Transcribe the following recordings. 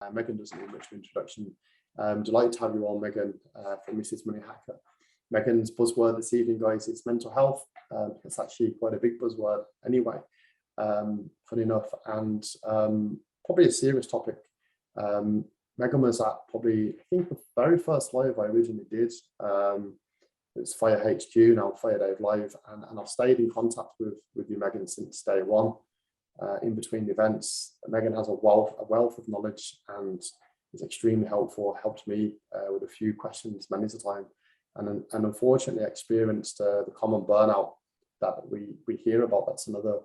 Meagan doesn't need much of an introduction. Delighted to have you on, Meagan, from Mrs. Money Hacker. Meagan's buzzword this evening, guys, is mental health. It's actually quite a big buzzword anyway, funny enough, and probably a serious topic. Meagan was at probably, I think, the very first live I originally did. It's Fire HQ, now Fire Dave Live, and I've stayed in contact with you, Meagan, since day one. In between events, Meagan has a wealth of knowledge and is extremely helpful, helped me with a few questions many a time, and unfortunately experienced the common burnout that we hear about. That's another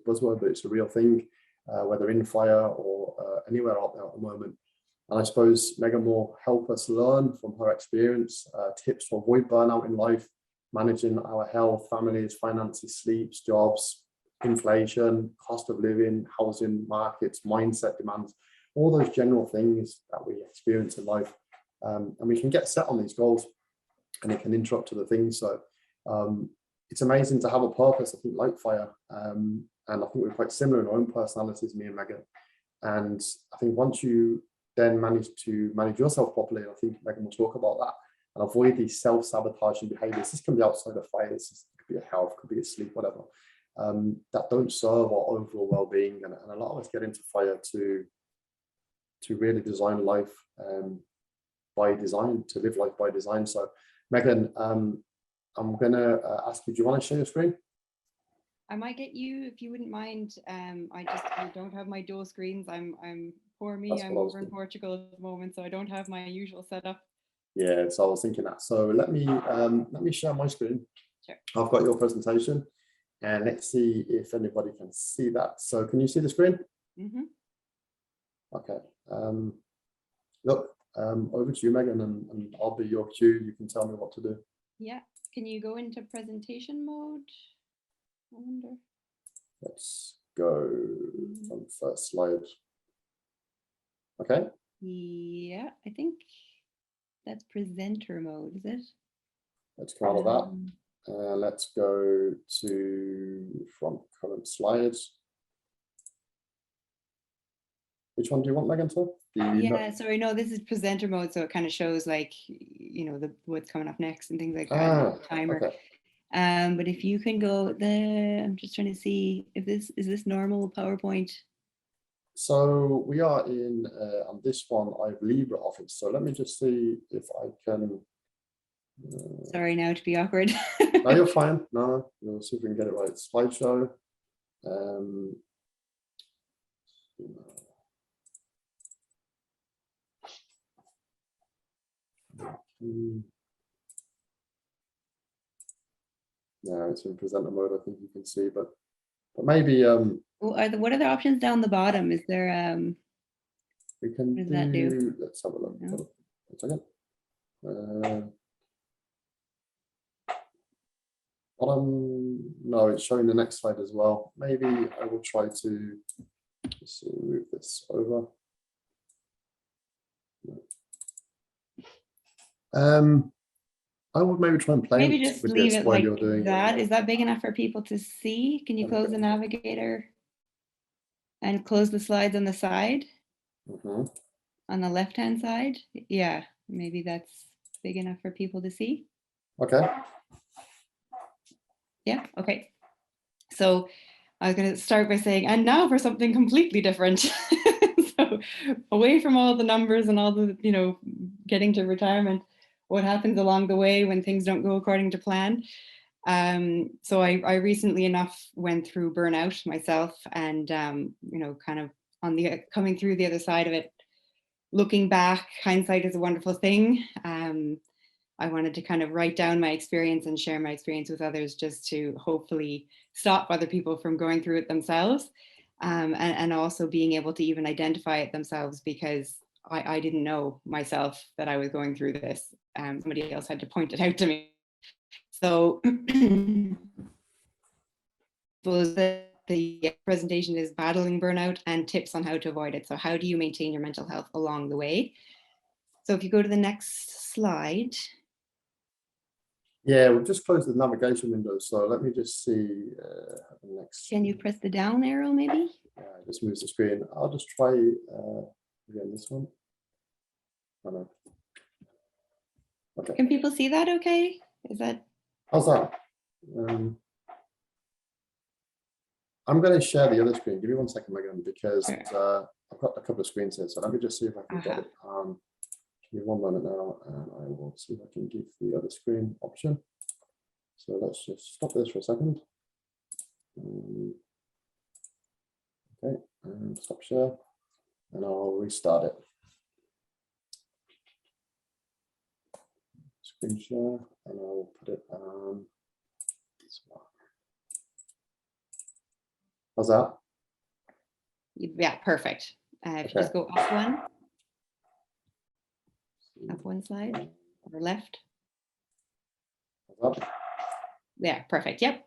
buzzword, but it's a real thing, whether in fire or anywhere out there at the moment. And I suppose Meagan will help us learn from her experience, tips to avoid burnout in life, managing our health, families, finances, sleeps, jobs, inflation, cost of living, housing markets, mindset demands, all those general things that we experience in life. And we can get set on these goals and it can interrupt other things. So it's amazing to have a purpose, I think, like fire. And I think we're quite similar in our own personalities, me and Meagan. And I think once you then manage to manage yourself properly, and I think Meagan will talk about that, and avoid these self-sabotaging behaviors. This can be outside of fire, this could be a health, could be a sleep, whatever, that don't serve our overall well-being. And a lot of us get into fire to really design life by design, to live life by design. So Meagan, I'm gonna ask you, do you want to share your screen? I might get you, if you wouldn't mind. I don't have my dual screens. I'm poor me. I'm over in Portugal at the moment, so I don't have my usual setup. Yeah, so I was thinking that. So let me share my screen. Sure. I've got your presentation, and let's see if anybody can see that. So can you see the screen? Mm-hmm. Okay. Look, over to you, Meagan, and I'll be your cue. You can tell me what to do. Yeah. Can you go into presentation mode? I wonder. Let's go on first slide. Okay. Yeah, I think that's presenter mode, is it? Let's come out of that. Let's go to front current slides. Which one do you want, Meagan, to? Yeah, sorry, no, this is presenter mode, so it kind of shows, like, what's coming up next and things like that. Timer. Okay. But if you can go there, I'm just trying to see if is this normal PowerPoint? So we are in on this one, I have LibreOffice. So let me just see if I can. Sorry now to be awkward. No, you're fine. No, we'll see if we can get it right. Slideshow. Yeah, it's in presenter mode. I think you can see, but maybe. What are the options down the bottom? Is there we can what does that do? Let's have a look. No. A second. Bottom. No, it's showing the next slide as well. Maybe I will try to just move this over. I would maybe try and play maybe just with leave this it while like you're doing that. it. Is that big enough for people to see? Can you close the navigator and close the slides on the side? On the left hand side? Yeah, maybe that's big enough for people to see. Okay. Yeah, okay. So I was going to start by saying, and now for something completely different. So away from all the numbers and all the, getting to retirement, what happens along the way when things don't go according to plan. So I recently enough went through burnout myself, and, kind of coming through the other side of it, looking back, hindsight is a wonderful thing. I wanted to kind of write down my experience and share my experience with others, just to hopefully stop other people from going through it themselves, and also being able to even identify it themselves, because I didn't know myself that I was going through this. Somebody else had to point it out to me. So the presentation is battling burnout and tips on how to avoid it. So how do you maintain your mental health along the way? So if you go to the next slide. Yeah, we've just closed the navigation window. So let me just see the next. Can you press the down arrow maybe? Yeah, just moves the screen. I'll just try. Again, this one. Oh, no. Okay. Can people see that okay? Is that? How's that? I'm going to share the other screen. Give me 1 second, Megan, because I've got a couple of screens here. So let me just see if I can get it. Give me 1 moment now, and I will see if I can give the other screen option. So let's just stop this for a second. Okay, and stop share, and I'll restart it. Screen share, and I'll put it on this one. How's that? Yeah, perfect. If you just go up one slide, or left. How's that? Yeah, perfect. Yep.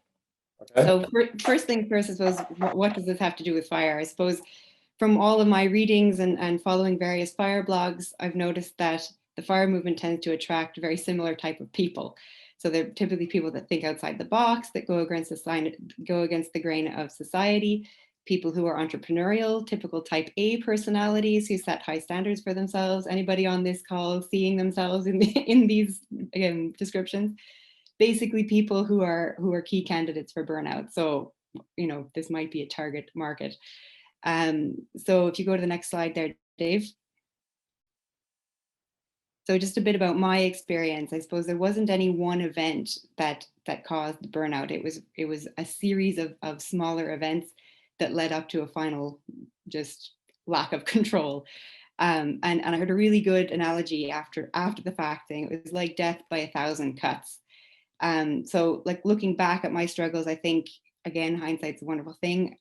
Okay. So first thing first, I suppose, what does this have to do with fire? I suppose from all of my readings and following various fire blogs, I've noticed that the fire movement tends to attract a very similar type of people. So they're typically people that think outside the box, that go against the grain of society, people who are entrepreneurial, typical type A personalities who set high standards for themselves. Anybody on this call seeing themselves in these descriptions? Basically people who are key candidates for burnout. So, this might be a target market. So if you go to the next slide there, Dave. So just a bit about my experience. I suppose there wasn't any one event that caused the burnout. It was a series of smaller events that led up to a final just lack of control. And I heard a really good analogy after the fact thing. It was like death by 1,000 cuts. So like looking back at my struggles, I think, again, hindsight's a wonderful thing.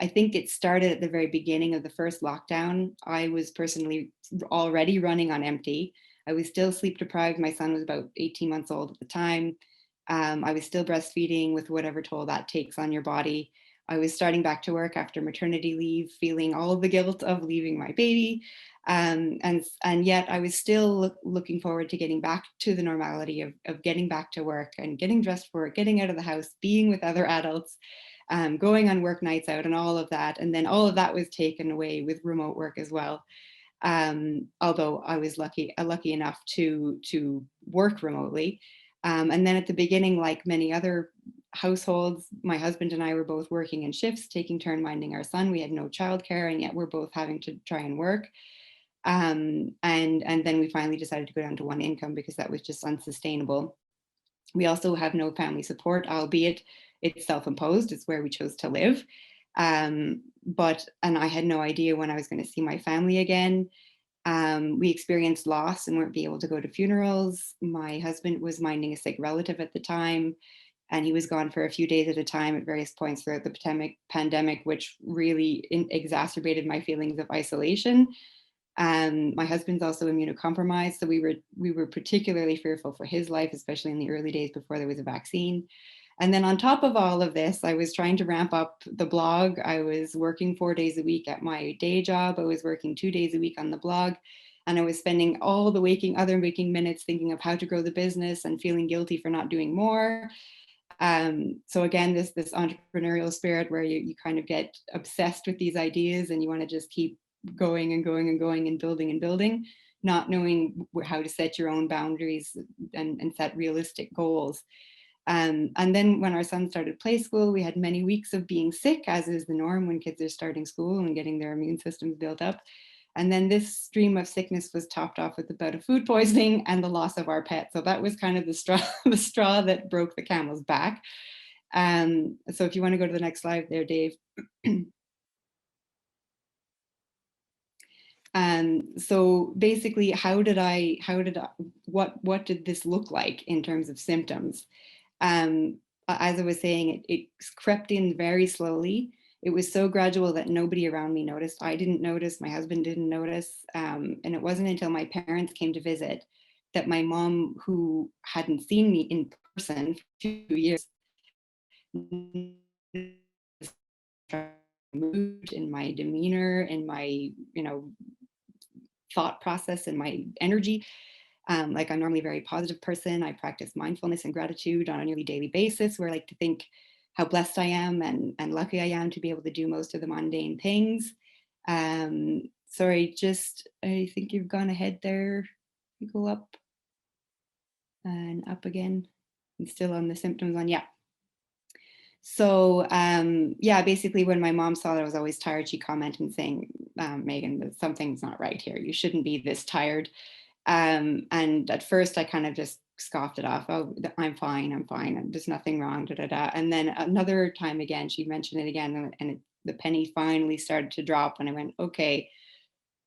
I think it started at the very beginning of the first lockdown. I was personally already running on empty. I was still sleep deprived. My son was about 18 months old at the time. I was still breastfeeding with whatever toll that takes on your body. I was starting back to work after maternity leave, feeling all the guilt of leaving my baby. And yet I was still looking forward to getting back to the normality of getting back to work and getting dressed for it, getting out of the house, being with other adults, going on work nights out and all of that. And then all of that was taken away with remote work as well. Although I was lucky enough to work remotely. And then at the beginning, like many other households, my husband and I were both working in shifts, taking turn minding our son. We had no childcare, and yet we're both having to try and work. And then we finally decided to go down to one income because that was just unsustainable. We also have no family support, albeit it's self-imposed. It's where we chose to live. And I had no idea when I was going to see my family again. We experienced loss and weren't able to go to funerals. My husband was minding a sick relative at the time, and he was gone for a few days at a time at various points throughout the pandemic, which really exacerbated my feelings of isolation. My husband's also immunocompromised, so we were particularly fearful for his life, especially in the early days before there was a vaccine. And then on top of all of this, I was trying to ramp up the blog. I was working 4 days a week at my day job. I was working 2 days a week on the blog. And I was spending all the other waking minutes thinking of how to grow the business and feeling guilty for not doing more. So again, this entrepreneurial spirit where you kind of get obsessed with these ideas and you want to just keep going and going and going and building, not knowing how to set your own boundaries and set realistic goals. And then when our son started play school, we had many weeks of being sick, as is the norm when kids are starting school and getting their immune systems built up. And then this stream of sickness was topped off with a bout of food poisoning and the loss of our pet. So that was kind of the straw that broke the camel's back. So if you want to go to the next slide there, Dave. So basically, what did this look like in terms of symptoms? As I was saying, it crept in very slowly. It was so gradual that nobody around me noticed. I didn't notice, my husband didn't notice. And it wasn't until my parents came to visit that my mom, who hadn't seen me in person for 2 years, mood, in my demeanor, in my, thought process and my energy. Like I'm normally a very positive person. I practice mindfulness and gratitude on a nearly daily basis, where I like to think how blessed I am and lucky I am to be able to do most of the mundane things. Sorry, just, I think you've gone ahead there. You go up and up again. And still on the symptoms on, yeah. So yeah, basically when my mom saw that I was always tired, she commented saying, Meagan, that something's not right here. You shouldn't be this tired. And at first I kind of just scoffed it off. Oh, I'm fine, I'm fine. And there's nothing wrong, da, da, da. And then another time again, she mentioned it again, and the penny finally started to drop. And I went, okay,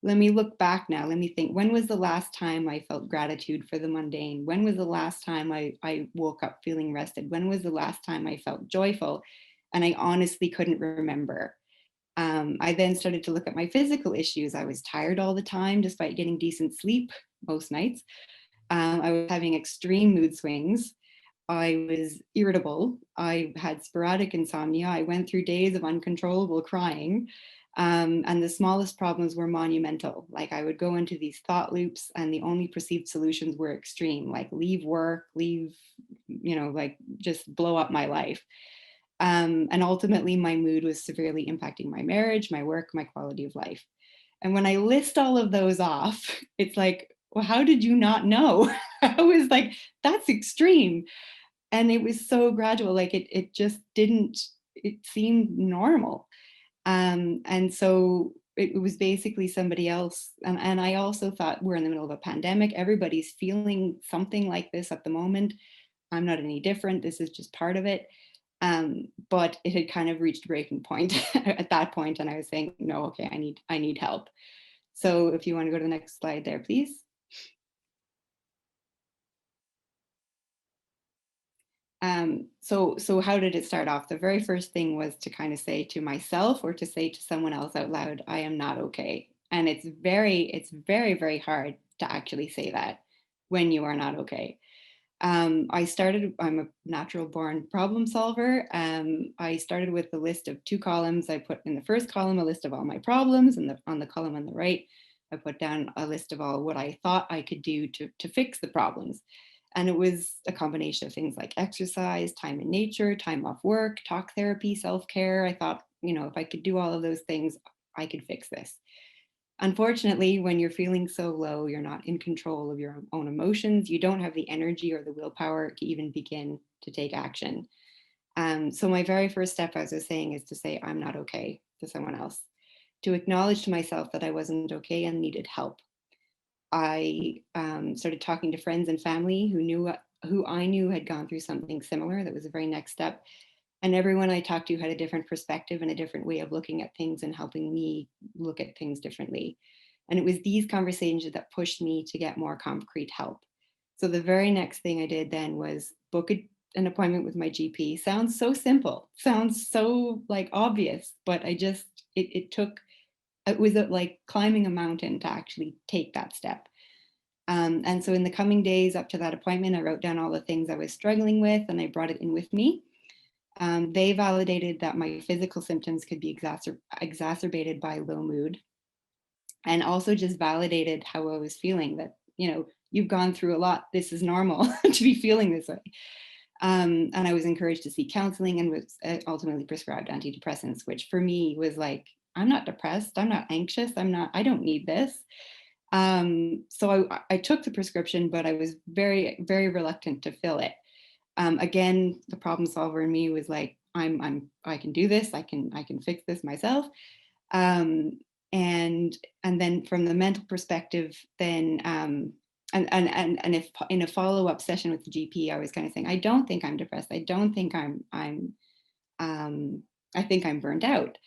let me look back now. Let me think. When was the last time I felt gratitude for the mundane? When was the last time I woke up feeling rested? When was the last time I felt joyful? And I honestly couldn't remember. I then started to look at my physical issues. I was tired all the time, despite getting decent sleep most nights. I was having extreme mood swings. I was irritable. I had sporadic insomnia. I went through days of uncontrollable crying. And the smallest problems were monumental. Like I would go into these thought loops, and the only perceived solutions were extreme, like leave work, leave, like just blow up my life. And ultimately, my mood was severely impacting my marriage, my work, my quality of life. And when I list all of those off, it's like, well, how did you not know? I was like, that's extreme. And it was so gradual, like it just didn't, it seemed normal. And so it was basically somebody else. And I also thought, we're in the middle of a pandemic. Everybody's feeling something like this at the moment. I'm not any different. This is just part of it. But it had kind of reached breaking point at that point, and I was saying, no, okay, I need help. So if you want to go to the next slide there, please. So how did it start off? The very first thing was to kind of say to myself, or to say to someone else out loud, I am not okay. And it's very, very hard to actually say that when you are not okay. I'm a natural born problem solver. I started with a list of 2 columns. I put in the first column a list of all my problems, and on the column on the right, I put down a list of all what I thought I could do to fix the problems. And it was a combination of things like exercise, time in nature, time off work, talk therapy, self-care. I thought, if I could do all of those things, I could fix this. Unfortunately, when you're feeling so low, you're not in control of your own emotions. You don't have the energy or the willpower to even begin to take action. So my very first step, as I was saying, is to say, I'm not okay, to someone else, to acknowledge to myself that I wasn't okay and needed help. I started talking to friends and family who I knew had gone through something similar. That was the very next step. And everyone I talked to had a different perspective and a different way of looking at things, and helping me look at things differently. And it was these conversations that pushed me to get more concrete help. So the very next thing I did then was book an appointment with my GP. Sounds so simple, sounds so like obvious, but it was like climbing a mountain to actually take that step. And so in the coming days up to that appointment, I wrote down all the things I was struggling with, and I brought it in with me. They validated that my physical symptoms could be exacerbated by low mood, and also just validated how I was feeling, that, you've gone through a lot. This is normal to be feeling this way. And I was encouraged to seek counseling, and was ultimately prescribed antidepressants, which for me was like, I'm not depressed. I'm not anxious. I don't need this. So I took the prescription, but I was very, very reluctant to fill it. Again, the problem solver in me was like, I can do this. I can fix this myself. And then from the mental perspective, then and if in a follow-up session with the GP, I was kind of saying, I don't think I'm depressed. I don't think I think I'm burned out.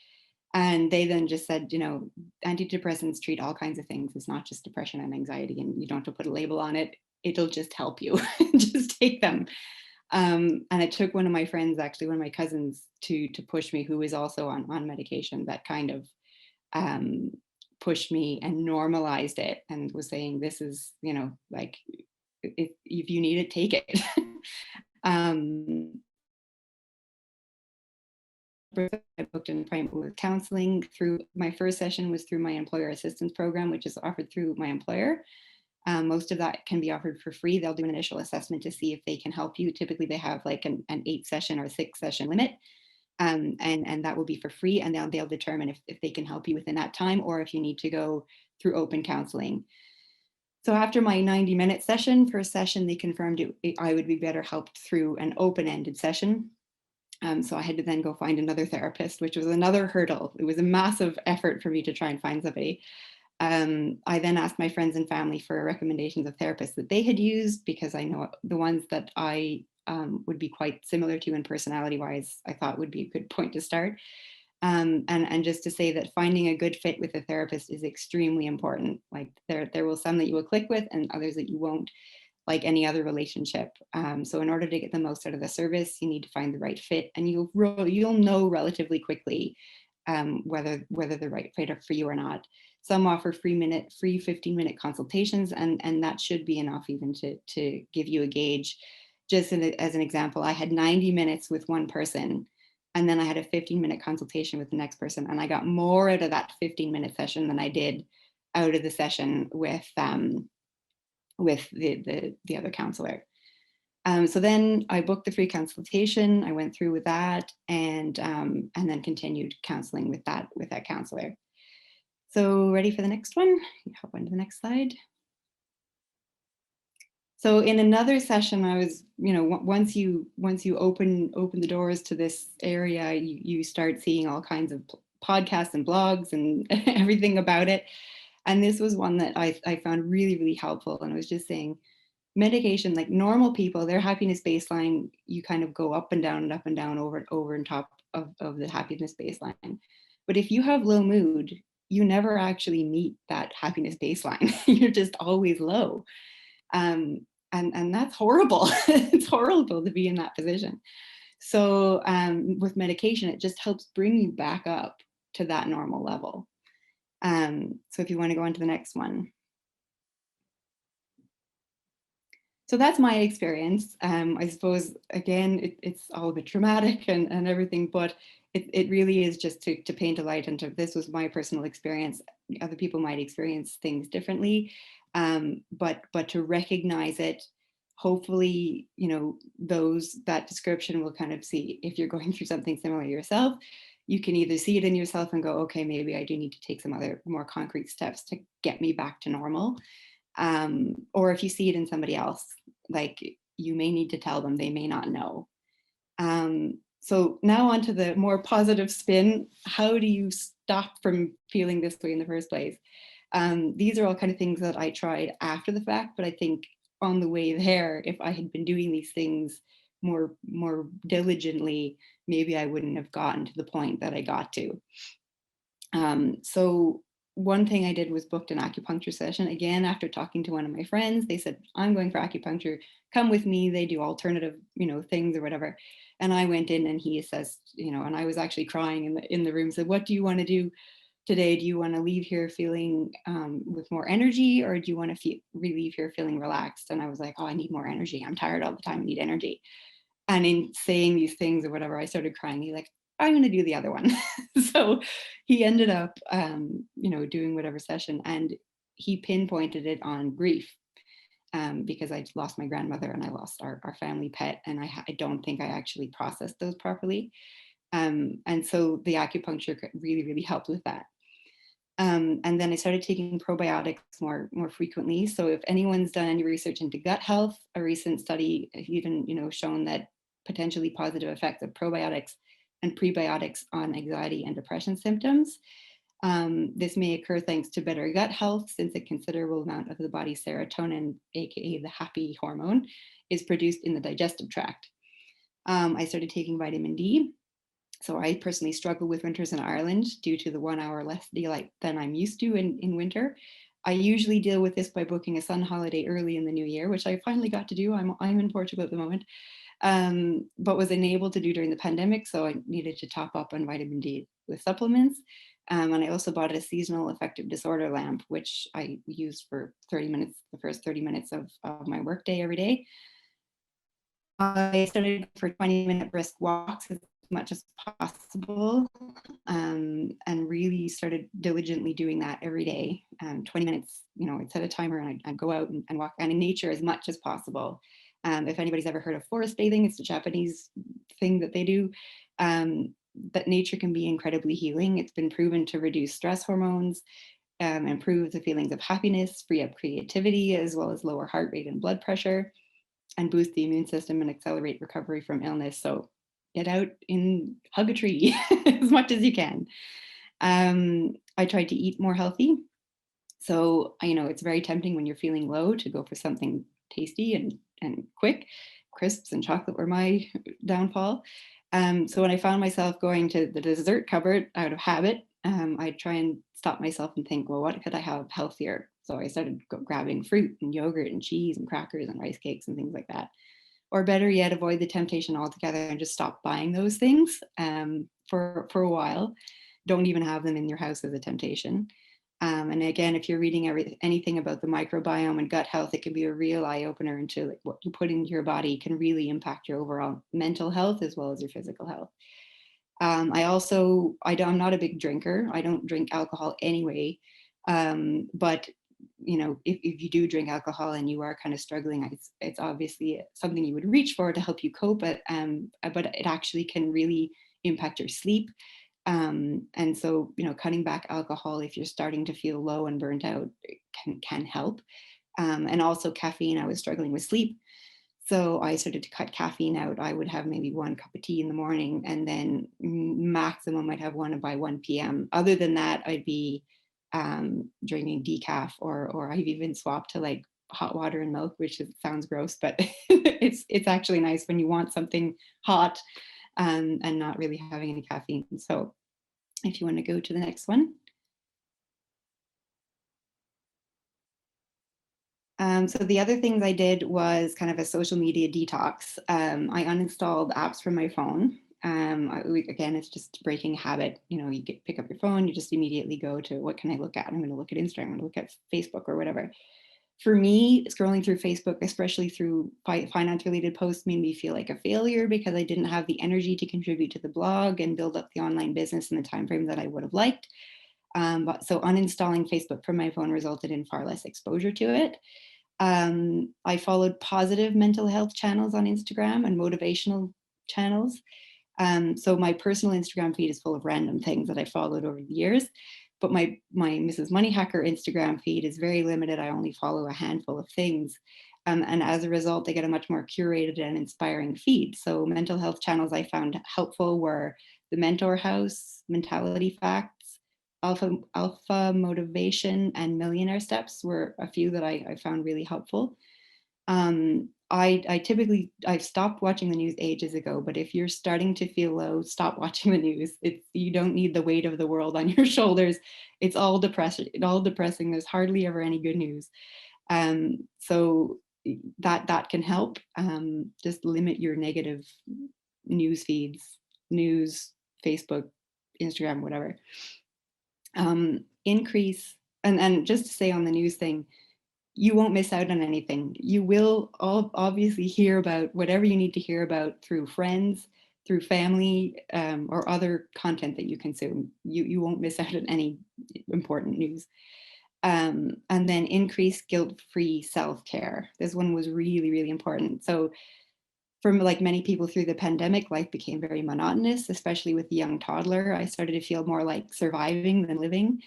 And they then just said, antidepressants treat all kinds of things. It's not just depression and anxiety, and you don't have to put a label on it. It'll just help you. Just take them. And it took one of my friends, actually one of my cousins, to push me, who was also on medication, that kind of pushed me and normalized it, and was saying, this is, like, if you need it, take it. I booked an appointment with counseling. Through my first session was through my employer assistance program, which is offered through my employer. Most of that can be offered for free. They'll do an initial assessment to see if they can help you. Typically, they have like an 8 session or 6 session limit. And that will be for free, and they'll determine if they can help you within that time, or if you need to go through open counseling. So after my 90-minute session, first session, they confirmed I would be better helped through an open-ended session. So I had to then go find another therapist, which was another hurdle. It was a massive effort for me to try and find somebody. I then asked my friends and family for recommendations of therapists that they had used, because I know the ones that I would be quite similar to in personality wise, I thought would be a good point to start. And just to say that finding a good fit with a therapist is extremely important. Like there will some that you will click with and others that you won't, like any other relationship. So in order to get the most out of the service, you need to find the right fit, and you'll know relatively quickly whether the right fit for you or not. Some offer free 15-minute consultations, and that should be enough even to give you a gauge. Just as an example, I had 90 minutes with one person, and then I had a 15-minute consultation with the next person, and I got more out of that 15-minute session than I did out of the session with the other counselor. So then I booked the free consultation. I went through with that, and then continued counseling with that counselor. So ready for the next one? Hop on to the next slide. So in another session, I was, once you open the doors to this area, you start seeing all kinds of podcasts and blogs and everything about it. And this was one that I found really, really helpful. And I was just saying, medication, like normal people, their happiness baseline, you kind of go up and down and up and down over and top of the happiness baseline. But if you have low mood, you never actually meet that happiness baseline. You're just always low. And that's horrible. It's horrible to be in that position. So with medication, it just helps bring you back up to that normal level. So if you want to go on to the next one. So that's my experience. I suppose, again, it's all a bit traumatic and everything, but it really is just to paint a light into this was my personal experience. Other people might experience things differently, but to recognize it, hopefully, that description will kind of see if you're going through something similar yourself. You can either see it in yourself and go, okay, maybe I do need to take some other more concrete steps to get me back to normal. Or if you see it in somebody else, like you may need to tell them, they may not know. So now on to the more positive spin. How do you stop from feeling this way in the first place? These are all kind of things that I tried after the fact, but I think on the way there, if I had been doing these things more diligently, maybe I wouldn't have gotten to the point that I got to. So one thing I did was booked an acupuncture session. Again, after talking to one of my friends, they said, I'm going for acupuncture, come with me. They do alternative, things or whatever. And I went in and he assessed, and I was actually crying in the room, said, what do you want to do today? Do you want to leave here feeling with more energy, or do you want to leave here feeling relaxed? And I was like, oh, I need more energy. I'm tired all the time. I need energy. And in saying these things or whatever, I started crying. He's like, I'm going to do the other one. So he ended up, doing whatever session, and he pinpointed it on grief, because I lost my grandmother and I lost our family pet, and I don't think I actually processed those properly. And so the acupuncture really, really helped with that. And then I started taking probiotics more frequently. So if anyone's done any research into gut health, a recent study even, shown that potentially positive effects of probiotics and prebiotics on anxiety and depression symptoms. This may occur thanks to better gut health, since a considerable amount of the body's serotonin, aka the happy hormone, is produced in the digestive tract. I started taking vitamin D. So I personally struggle with winters in Ireland due to the 1 hour less daylight than I'm used to in winter. I usually deal with this by booking a sun holiday early in the new year, which I finally got to do. I'm in Portugal at the moment, but was unable to do during the pandemic. So I needed to top up on vitamin D with supplements. And I also bought a seasonal affective disorder lamp, which I use for 30 minutes, the first 30 minutes of my workday every day. I started for 20-minute brisk walks as much as possible, and really started diligently doing that every day. 20 minutes, I'd set a timer and I'd go out and walk and in nature as much as possible. If anybody's ever heard of forest bathing, it's a Japanese thing that they do. that nature can be incredibly healing. It's been proven to reduce stress hormones, improve the feelings of happiness, free up creativity, as well as lower heart rate and blood pressure, and boost the immune system and accelerate recovery from illness. So get out and hug a tree as much as you can. I tried to eat more healthy. So, it's very tempting when you're feeling low to go for something tasty and quick. Crisps and chocolate were my downfall. So when I found myself going to the dessert cupboard out of habit, I'd try and stop myself and think, well, what could I have healthier? So I started grabbing fruit and yogurt and cheese and crackers and rice cakes and things like that. Or better yet, avoid the temptation altogether and just stop buying those things for a while. Don't even have them in your house as a temptation. And again, if you're reading anything about the microbiome and gut health, it can be a real eye opener into like what you put into your body can really impact your overall mental health as well as your physical health. I'm not a big drinker. I don't drink alcohol anyway. But if you do drink alcohol and you are kind of struggling, it's obviously something you would reach for to help you cope. But it actually can really impact your sleep. And so, cutting back alcohol if you're starting to feel low and burnt out can help. And also caffeine, I was struggling with sleep. So I started to cut caffeine out. I would have maybe one cup of tea in the morning and then maximum I'd have one by 1 p.m. Other than that, I'd be drinking decaf or I've even swapped to like hot water and milk, which sounds gross, but it's actually nice when you want something hot and not really having any caffeine. So if you want to go to the next one. So the other things I did was kind of a social media detox. I uninstalled apps from my phone. Again, it's just breaking habit. You pick up your phone, you just immediately go to what can I look at? I'm going to look at Instagram, I'm going to look at Facebook or whatever. For me, scrolling through Facebook, especially through finance related posts, made me feel like a failure because I didn't have the energy to contribute to the blog and build up the online business in the time frame that I would have liked. So uninstalling Facebook from my phone resulted in far less exposure to it. I followed positive mental health channels on Instagram and motivational channels. So my personal Instagram feed is full of random things that I followed over the years. But my Mrs. Money Hacker Instagram feed is very limited. I only follow a handful of things. And as a result, I get a much more curated and inspiring feed. So mental health channels I found helpful were the Mentor House, Mentality Facts, Alpha Motivation, and Millionaire Steps were a few that I found really helpful. I've stopped watching the news ages ago, but if you're starting to feel low, stop watching the news. You don't need the weight of the world on your shoulders. It's all depressing. There's hardly ever any good news. So that can help. Just limit your negative news feeds, news, Facebook, Instagram, whatever. Increase, and just to say on the news thing, you won't miss out on anything. You will obviously hear about whatever you need to hear about through friends, through family, or other content that you consume. You won't miss out on any important news. And then increase guilt-free self-care. This one was really, really important. So for like many people through the pandemic, life became very monotonous, especially with a young toddler. I started to feel more like surviving than living.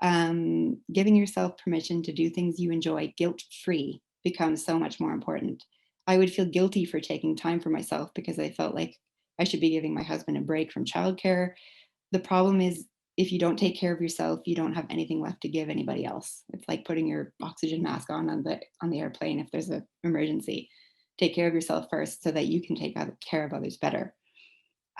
Giving yourself permission to do things you enjoy guilt-free becomes so much more important. I would feel guilty for taking time for myself because I felt like I should be giving my husband a break from childcare. The problem is if you don't take care of yourself, you don't have anything left to give anybody else. It's like putting your oxygen mask on the airplane if there's an emergency. Take care of yourself first so that you can take care of others better.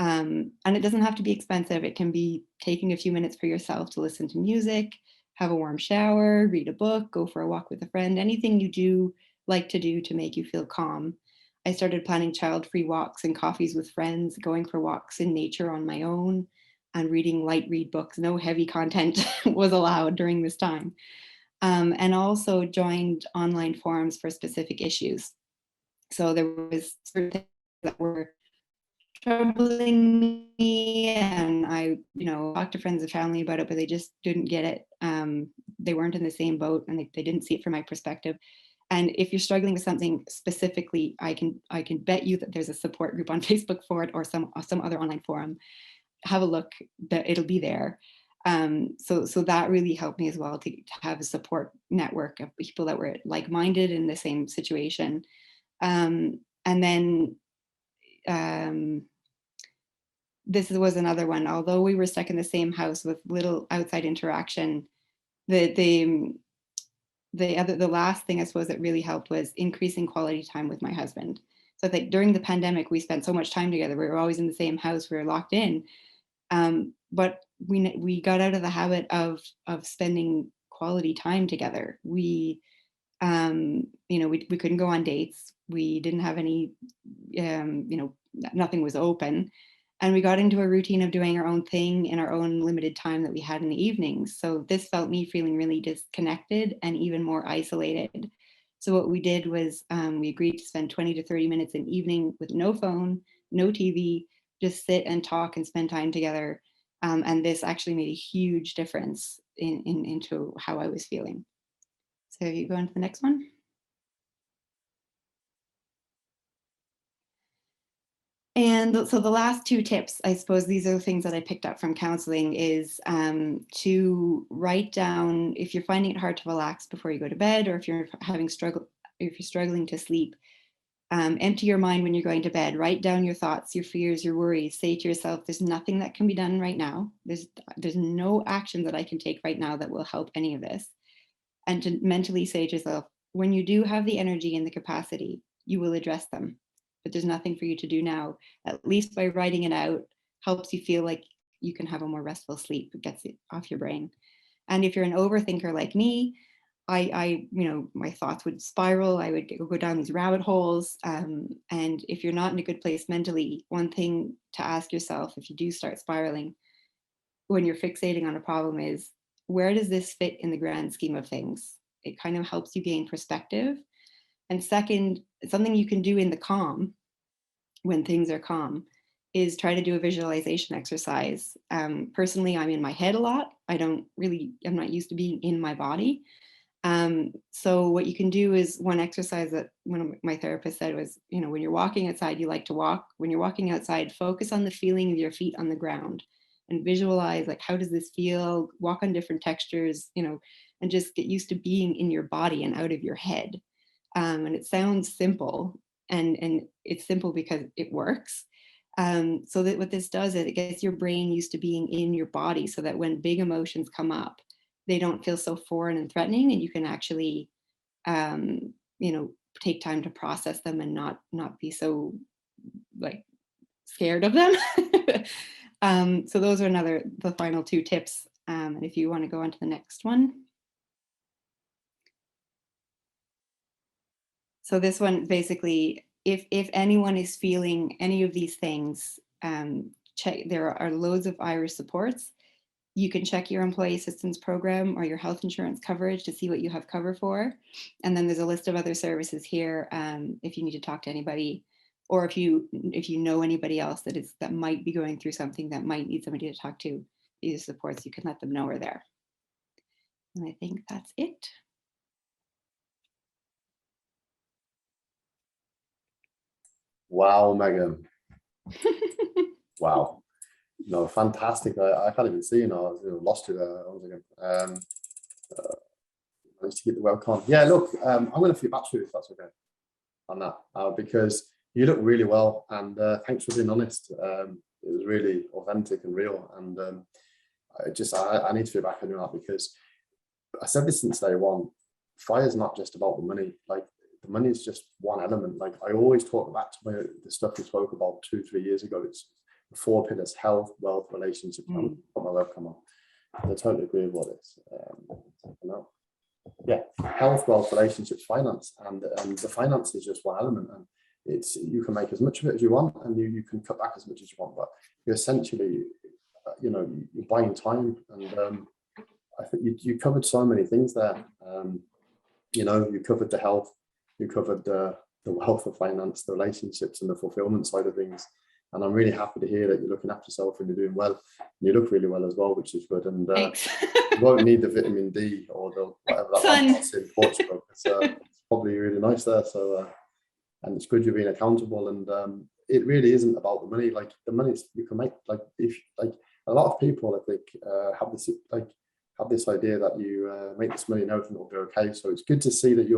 And it doesn't have to be expensive. It can be taking a few minutes for yourself to listen to music, have a warm shower, read a book, go for a walk with a friend, anything you do like to do to make you feel calm. I started planning child-free walks and coffees with friends, going for walks in nature on my own, and reading light read books. No heavy content was allowed during this time. And also joined online forums for specific issues. So there was certain things that were troubling me, and I talked to friends and family about it, but they just didn't get it. They weren't in the same boat, and they didn't see it from my perspective. And if you're struggling with something specifically, I can bet you that there's a support group on Facebook for it, or some other online forum. have a look, that it'll be there. So that really helped me as well, to have a support network of people that were like-minded in the same situation. And then this was another one. Although we were stuck in the same house with little outside interaction, the last thing I suppose that really helped was increasing quality time with my husband. So I think during the pandemic, we spent so much time together. We were always in the same house. We were locked in. But we got out of the habit of spending quality time together. We couldn't go on dates. We didn't have any, nothing was open. And we got into a routine of doing our own thing in our own limited time that we had in the evenings. So this felt me feeling really disconnected and even more isolated. So what we did was we agreed to spend 20 to 30 minutes an evening with no phone, no TV, just sit and talk and spend time together. And this actually made a huge difference into how I was feeling. So you go on to the next one. And so the last two tips, I suppose these are the things that I picked up from counseling, is to write down, if you're finding it hard to relax before you go to bed, or if you're struggling to sleep, empty your mind when you're going to bed. Write down your thoughts, your fears, your worries. Say to yourself, there's nothing that can be done right now. There's no action that I can take right now that will help any of this. And to mentally say to yourself, when you do have the energy and the capacity, you will address them. But there's nothing for you to do now. At least by writing it out helps you feel like you can have a more restful sleep. It gets it off your brain. And if you're an overthinker like me, my thoughts would spiral. I would go down these rabbit holes. And if you're not in a good place mentally, one thing to ask yourself if you do start spiraling, when you're fixating on a problem, is, where does this fit in the grand scheme of things? It kind of helps you gain perspective. And second, something you can do in the calm, when things are calm, is try to do a visualization exercise. Personally, I'm in my head a lot. I'm not used to being in my body. So what you can do is, one exercise that one of my therapists said was, when you're walking outside, you like to walk. When you're walking outside, focus on the feeling of your feet on the ground and visualize, like, how does this feel? Walk on different textures, and just get used to being in your body and out of your head. And it sounds simple, and it's simple because it works. So that what this does is it gets your brain used to being in your body, so that when big emotions come up, they don't feel so foreign and threatening, and you can actually, take time to process them and not be so like scared of them. So those are the final two tips. And if you want to go on to the next one. So this one, basically, if anyone is feeling any of these things, there are loads of Irish supports. You can check your employee assistance program or your health insurance coverage to see what you have cover for. And then there's a list of other services here if you need to talk to anybody, or if you know anybody else that might be going through something that might need somebody to talk to. These supports, you can let them know are there. And I think that's it. Wow, Megan. Wow. No, fantastic. I can't even see, I was lost you there. Managed to get the webcam. Yeah, look, I'm going to feedback to you if that's okay on that, because you look really well, and thanks for being honest. It was really authentic and real, and I need to feedback on that, because I said this since day one. FIRE is not just about the money. Like, the money is just one element. Like, I always talk back to the stuff we spoke about 2-3 years ago. It's the 4 pillars: health, wealth, relationships. Put my webcam on. I totally agree with what it's. Yeah, health, wealth, relationships, finance, and the finance is just one element, and you can make as much of it as you want, and you can cut back as much as you want, but you're essentially, you're buying time, and I think you covered so many things there. You covered the health, you covered the wealth of finance, the relationships, and the fulfillment side of things. And I'm really happy to hear that you're looking after yourself and you're doing well. And you look really well as well, which is good. And you won't need the vitamin D or the whatever that is in Portugal. It's probably really nice there. So and it's good you're being accountable. And it really isn't about the money. Like the money you can make, like if like a lot of people, I think, have this idea that you make this money and everything will be okay. So it's good to see that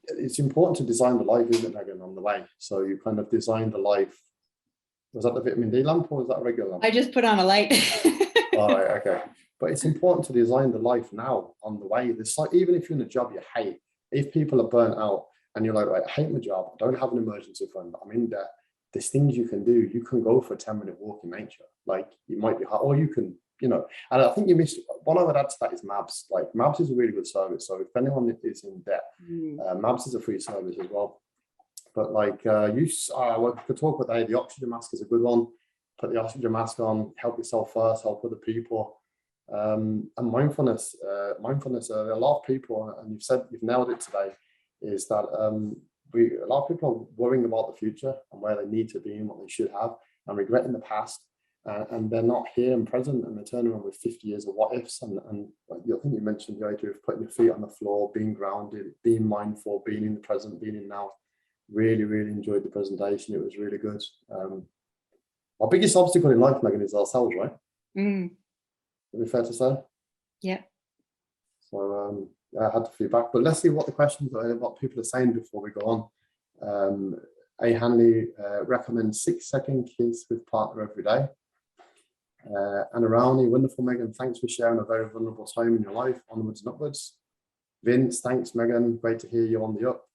it's important to design the life, isn't it, Meagan, on the way? So you kind of design the life. Was that the vitamin D lamp or was that a regular lamp? I just put on a light. All right, okay. But it's important to design the life now on the way. This, like, even if you're in a job you hate, if people are burnt out and you're like, right, I hate my job, I don't have an emergency fund, I'm in debt, there's things you can do. You can go for a 10-minute walk in nature. Like, you might be hard, or you can, and I think you missed, what I would add to that is MABS. Like, MABS is a really good service. So if anyone is in debt, MABS is a free service as well. But like we could talk about the oxygen mask is a good one. Put the oxygen mask on, help yourself first, help other people. And mindfulness, a lot of people, and you've nailed it today, is that a lot of people are worrying about the future and where they need to be and what they should have, and regretting the past, and they're not here and present, and they're turning around with 50 years of what ifs. And I think you mentioned the idea of putting your feet on the floor, being grounded, being mindful, being in the present, being in now. Really, really enjoyed the presentation. It was really good. Our biggest obstacle in life, Meagan, is ourselves, right? Would it be fair to say? Yeah. So I had to feedback, but let's see what the questions are, what people are saying before we go on. A. Hanley recommends 6-second kiss with partner every day. Anna Rowney, wonderful, Meagan. Thanks for sharing a very vulnerable time in your life. Onwards and upwards. Vince, thanks, Meagan. Great to hear you on the up.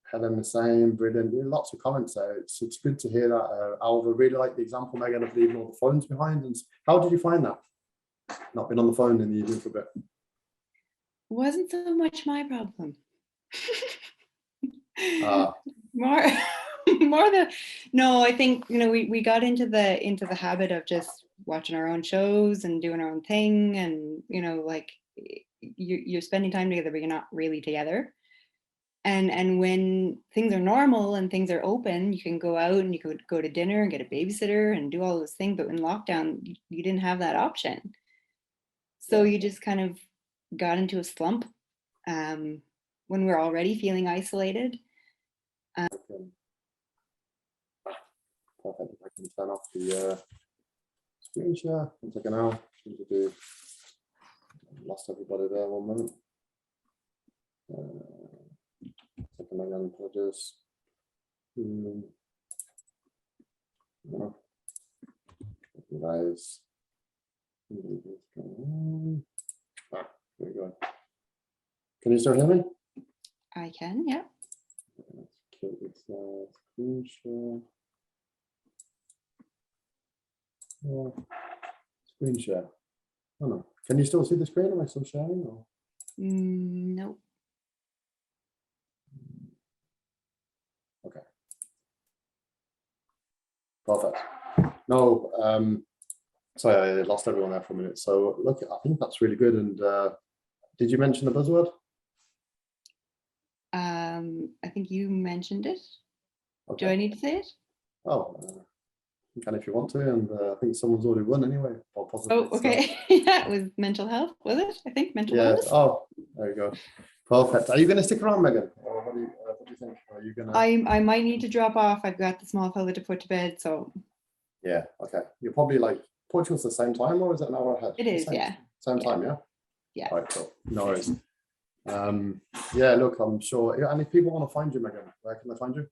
Helen the same, brilliant. Lots of comments there. It's good to hear that. Alva, really like the example, Meagan, of leaving all the phones behind. And how did you find that? Not been on the phone in the evening for a bit. Wasn't so much my problem. No, I think we got into the habit of just watching our own shows and doing our own thing, and like you're spending time together, but you're not really together. And when things are normal and things are open, you can go out and you could go to dinner and get a babysitter and do all those things. But in lockdown, you didn't have that option. So you just kind of got into a slump when we're already feeling isolated. Perfect. If I can turn off the screen share. One second now. Lost everybody there 1 minute. Second, I'm going to just guys. There we go. Can you still hear me? I can, yeah. Let's kill this screen share. Screen share. Oh no. Can you still see the screen? Am I still sharing? Or? No. Okay. Perfect. No, sorry, I lost everyone there for a minute. So look, I think that's really good. And did you mention the buzzword? I think you mentioned it. Okay. Do I need to say it? Oh, you can if you want to, and I think someone's already won anyway. Oh, okay. Yeah, it was mental health, was it? I think mental health. Yeah. Oh, there you go. Perfect. Are you going to stick around, Meagan? Or what do you think? Are you going to? I might need to drop off. I've got the small fella to put to bed, so. Yeah. Okay. You're probably like Portugal's the same time, or is it an hour ahead? It is, yeah. Same time, yeah. Yeah. All right. Cool. No worries. Yeah. Look, I'm sure. And if people want to find you, Meagan, where can they find you?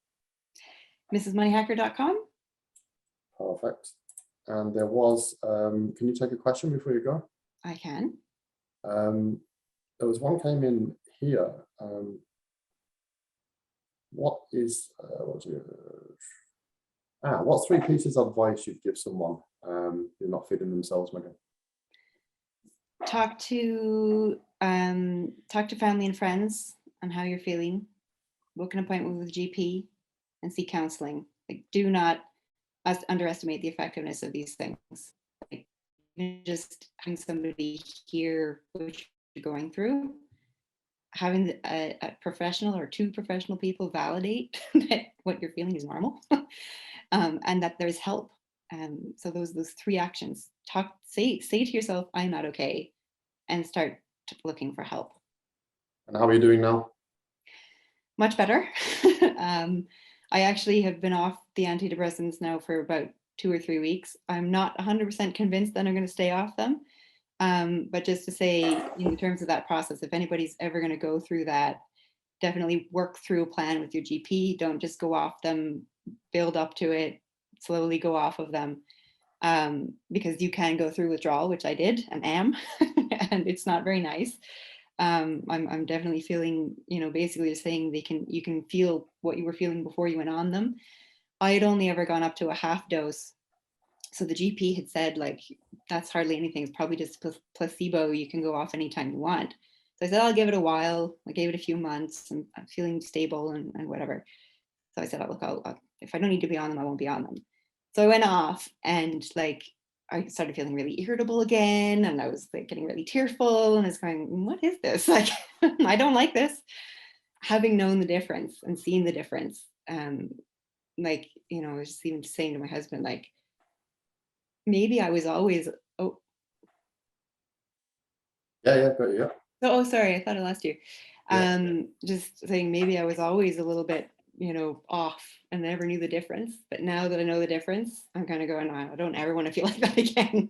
mrsmoneyhacker.com. Perfect. And there was, can you take a question before you go? I can. There was one came in here. What's 3 pieces of advice you'd give someone who's not feeling themselves, Meagan? Talk to family and friends on how you're feeling. Book an appointment with a GP and seek counseling. Like, do not underestimate the effectiveness of these things. Like, just having somebody hear what you're going through, having a professional or 2 professional people validate that what you're feeling is normal, and that there's help. So those 3 actions: say to yourself, "I'm not okay," and start looking for help. And how are you doing now? Much better. I actually have been off the antidepressants now for about 2 or 3 weeks. I'm not 100% convinced that I'm going to stay off them. But just to say, in terms of that process, if anybody's ever going to go through that, definitely work through a plan with your GP. Don't just go off them, build up to it, slowly go off of them. Because you can go through withdrawal, which I did and am, and it's not very nice. I'm definitely feeling, basically you're saying you can feel what you were feeling before you went on them. I had only ever gone up to a half dose. So the GP had said, like, that's hardly anything. It's probably just placebo. You can go off anytime you want. So I said, I'll give it a while. I gave it a few months and I'm feeling stable and whatever. So I said, oh, look, if I don't need to be on them, I won't be on them. So I went off and like, I started feeling really irritable again. And I was like getting really tearful and I was going, what is this? Like, I don't like this. Having known the difference and seen the difference, like, I was just even saying to my husband, like, maybe I was always, Yeah. oh, sorry, I thought I lost you. Yeah. Just saying maybe I was always a little bit, off and never knew the difference. But now that I know the difference, I'm kind of going, I don't ever want to feel like that again.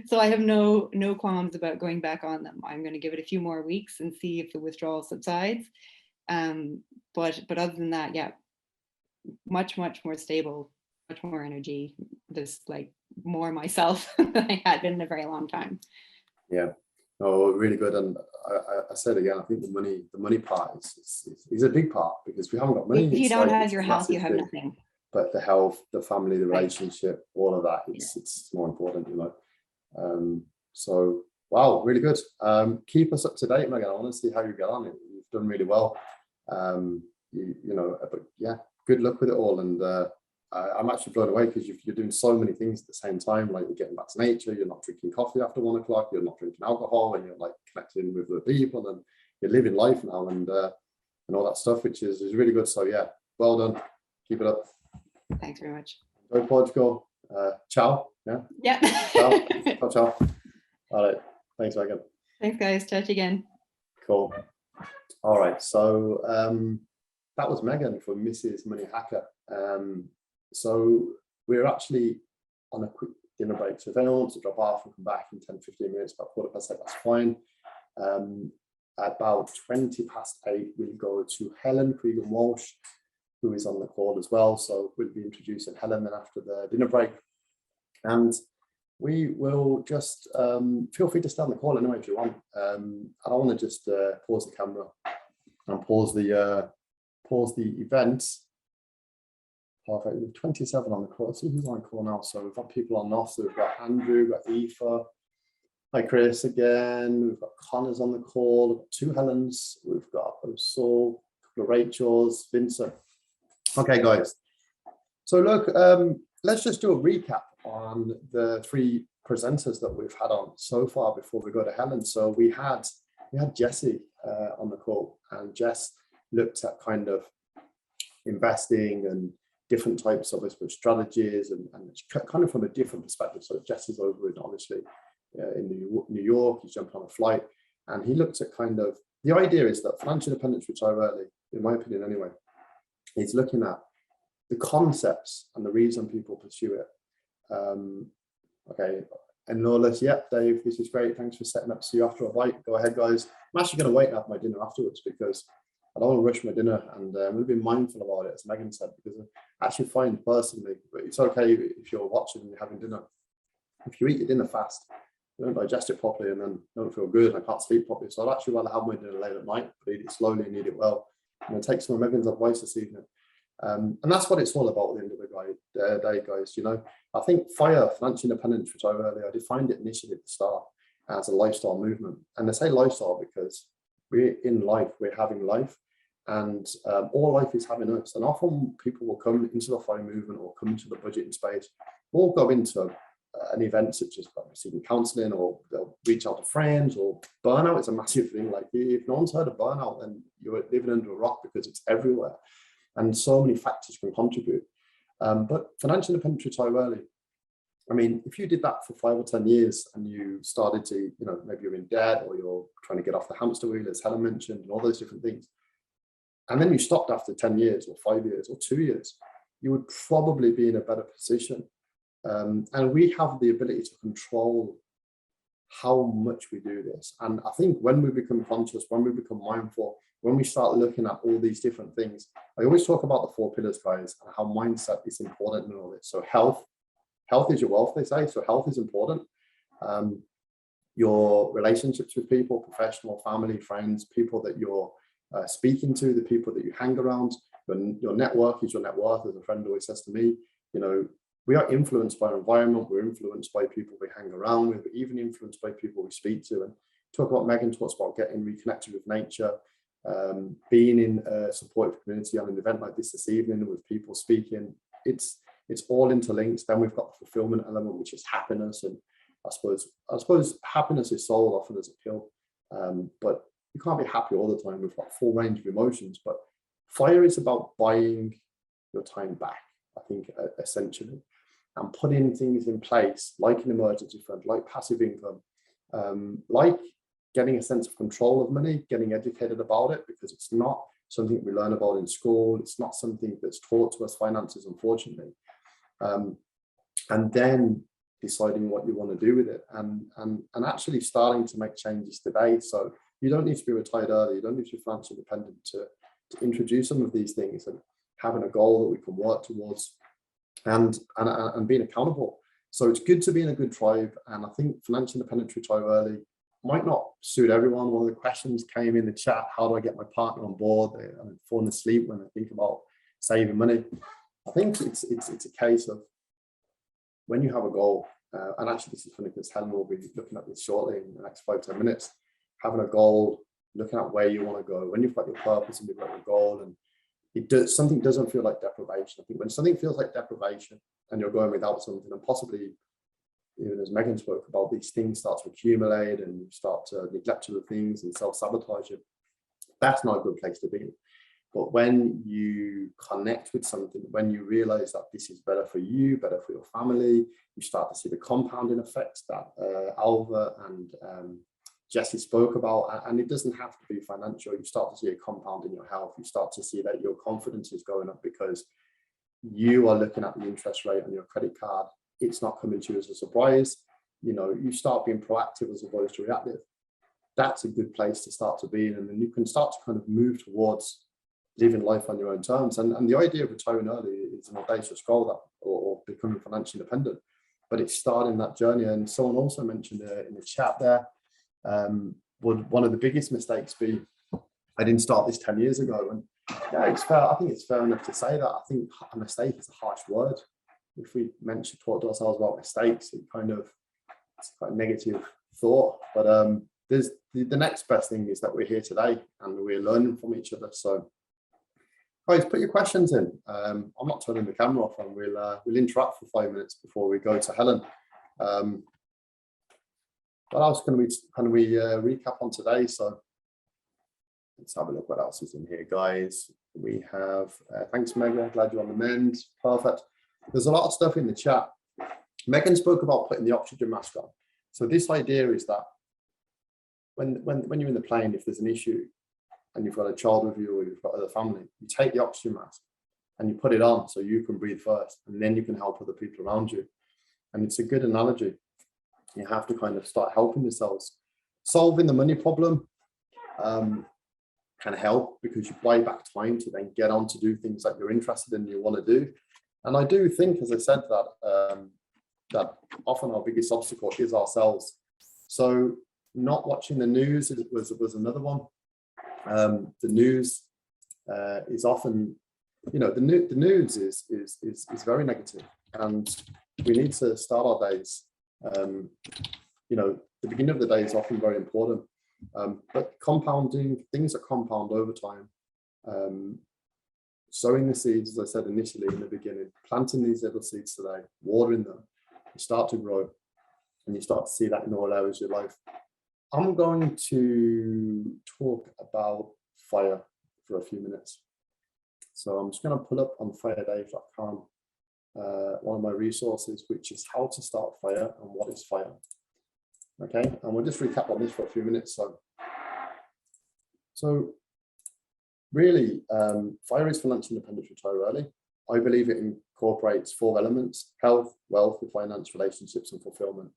So I have no qualms about going back on them. I'm going to give it a few more weeks and see if the withdrawal subsides. But other than that, yeah, much more stable, much more energy, just like more myself than I had been in a very long time. Yeah. Oh, really good. And I said again, I think the money part is a big part, because we haven't got money. If you don't have your health, you have nothing. But the health, the family, the relationship, all of that, it's more important, So, wow, really good. Keep us up to date, Meagan. I want to see how you get on. You've done really well. But yeah, good luck with it all. And I'm actually blown away because you're doing so many things at the same time. Like, you're getting back to nature, you're not drinking coffee after 1 o'clock, you're not drinking alcohol, and you're like connecting with the people, and you're living life now, and all that stuff, which is really good. So yeah, well done. Keep it up. Thanks very much. Go Portugal. Ciao. Yeah. Ciao. All right. Thanks, Meagan. Thanks, guys. Chat again. Cool. All right. So that was Meagan from Mrs. Money Hacker. So we're actually on a quick dinner break. So if anyone wants to drop off and come back in 10-15 minutes, about 8:15, that's fine. At about 8:20, we'll go to Helen Cregan-Walsh, who is on the call as well. So we'll be introducing Helen then after the dinner break. And we will just feel free to stay on the call anyway if you want. I don't want to just pause the camera and pause the event. Perfect. We've 27 on the call. Let's see who's on the call now. So we've got people on off. So we've got Andrew, we've got Aoife. Hi, Chris again. We've got Connor's on the call. We've got 2 Helens. We've got Saul, a couple of Rachels, Vincent. Okay, guys. So look, let's just do a recap on the 3 presenters that we've had on so far before we go to Helen. So we had Jessie on the call, and Jess looked at kind of investing and different types of strategies and kind of from a different perspective. So Jesse's over in, obviously, in New York. He's jumped on a flight, and he looked at kind of, the idea is that financial independence, retire early, in my opinion anyway, is looking at the concepts and the reason people pursue it. Okay, and Lawless, yep, Dave, this is great. Thanks for setting up. See you after a bite. Go ahead, guys. I'm actually going to wait and have my dinner afterwards, because I don't want to rush my dinner, and I'm going to be mindful about it, as Meagan said, because I actually find personally, but it's okay if you're watching and you're having dinner. If you eat your dinner fast, you don't digest it properly, and then don't feel good, and I can't sleep properly. So I'd actually rather have my dinner late at night, but eat it slowly and eat it well. And take some of Meagan's advice this evening. And that's what it's all about at the end of the day, guys. I think FIRE, financial independence, which I earlier, I defined it initially at the start as a lifestyle movement. And I say lifestyle because we're in life, we're having life, and all life is having us. And often people will come into the FIRE movement or come into the budgeting space, or go into an event such as receiving counseling, or they'll reach out to friends. Or burnout is a massive thing. Like, if no one's heard of burnout, then you're living under a rock, because it's everywhere. And so many factors can contribute. But financial independence, retire early. I mean, if you did that for 5 or 10 years and you started to, maybe you're in debt, or you're trying to get off the hamster wheel, as Helen mentioned, and all those different things, and then you stopped after 10 years or 5 years or 2 years, you would probably be in a better position. And we have the ability to control how much we do this. And I think when we become conscious, when we become mindful, when we start looking at all these different things, I always talk about the 4 pillars, guys, and how mindset is important in all this. So health is your wealth, they say. So health is important. Your relationships with people, professional, family, friends, people that you're speaking to, the people that you hang around, your network is your net worth, as a friend always says to me. You know, we are influenced by our environment, we're influenced by people we hang around with, we're even influenced by people we speak to. And talk about, Meagan talks about getting reconnected with nature, being in a supportive community on an event like this evening with people speaking. It's all interlinked. Then we've got the fulfillment element, which is happiness. And I suppose happiness is sold often as a pill, but you can't be happy all the time. We've got a full range of emotions, but fire is about buying your time back, I think, essentially, and putting things in place like an emergency fund, like passive income, like getting a sense of control of money, getting educated about it, because it's not something we learn about in school. It's not something that's taught to us, finances, unfortunately. And then deciding what you want to do with it, and actually starting to make changes today. So you don't need to be retired early. You don't need to be financially independent to introduce some of these things, and having a goal that we can work towards, and being accountable. So it's good to be in a good tribe. And I think financial independence, retire early, might not suit everyone. One of the questions came in the chat: how do I get my partner on board? I'm falling asleep when I think about saving money. I think it's a case of, when you have a goal, and actually this is funny because Helen will be looking at this shortly in the next 5-10 minutes, having a goal, looking at where you want to go, when you've got your purpose and you've got your goal, and something doesn't feel like deprivation. I think when something feels like deprivation and you're going without something, and possibly, even as Meagan spoke about, these things start to accumulate and you start to neglect other things and self-sabotage you, that's not a good place to be. But when you connect with something, when you realize that this is better for you, better for your family, you start to see the compounding effects that Alva and Jesse spoke about. And it doesn't have to be financial. You start to see a compound in your health. You start to see that your confidence is going up because you are looking at the interest rate on your credit card. It's not coming to you as a surprise. You know, you start being proactive as opposed to reactive. That's a good place to start to be in. And then you can start to kind of move towards living life on your own terms. And the idea of retiring early is an audacious goal, that, or becoming financially independent, but it's starting that journey. And someone also mentioned in the chat there, would one of the biggest mistakes be, I didn't start this 10 years ago? And yeah, it's fair. I think it's fair enough to say that. I think a mistake is a harsh word. If we talk to ourselves about mistakes, it's quite a negative thought. But there's the next best thing is that we're here today and we're learning from each other. So guys, put your questions in. I'm not turning the camera off, and we'll interact for 5 minutes before we go to Helen. What else can we recap on today? So let's have a look what else is in here, guys. We have, thanks, Meagan. Glad you're on the mend. Perfect. There's a lot of stuff in the chat. Meagan spoke about putting the oxygen mask on. So this idea is that when you're in the plane, if there's an issue and you've got a child with you or you've got other family, you take the oxygen mask and you put it on so you can breathe first, and then you can help other people around you. And it's a good analogy. You have to kind of start helping yourselves. Solving the money problem can help because you buy back time to then get on to do things that you're interested in and you want to do. And I do think, as I said, that often our biggest obstacle is ourselves. So not watching the news was another one. The news is often, you know, the news is very negative, and we need to start our days. You know, the beginning of the day is often very important, but compounding things that compound over time. Sowing the seeds, as I said initially in the beginning, planting these little seeds today, watering them, you start to grow, and you start to see that in all areas of your life. I'm going to talk about fire for a few minutes. So I'm just going to pull up on firedave.com one of my resources, which is how to start fire and what is fire. Okay, and we'll just recap on this for a few minutes. So really, FIRE is financial independence, retire early. I believe it incorporates 4 elements: health, wealth, finance, relationships, and fulfillment.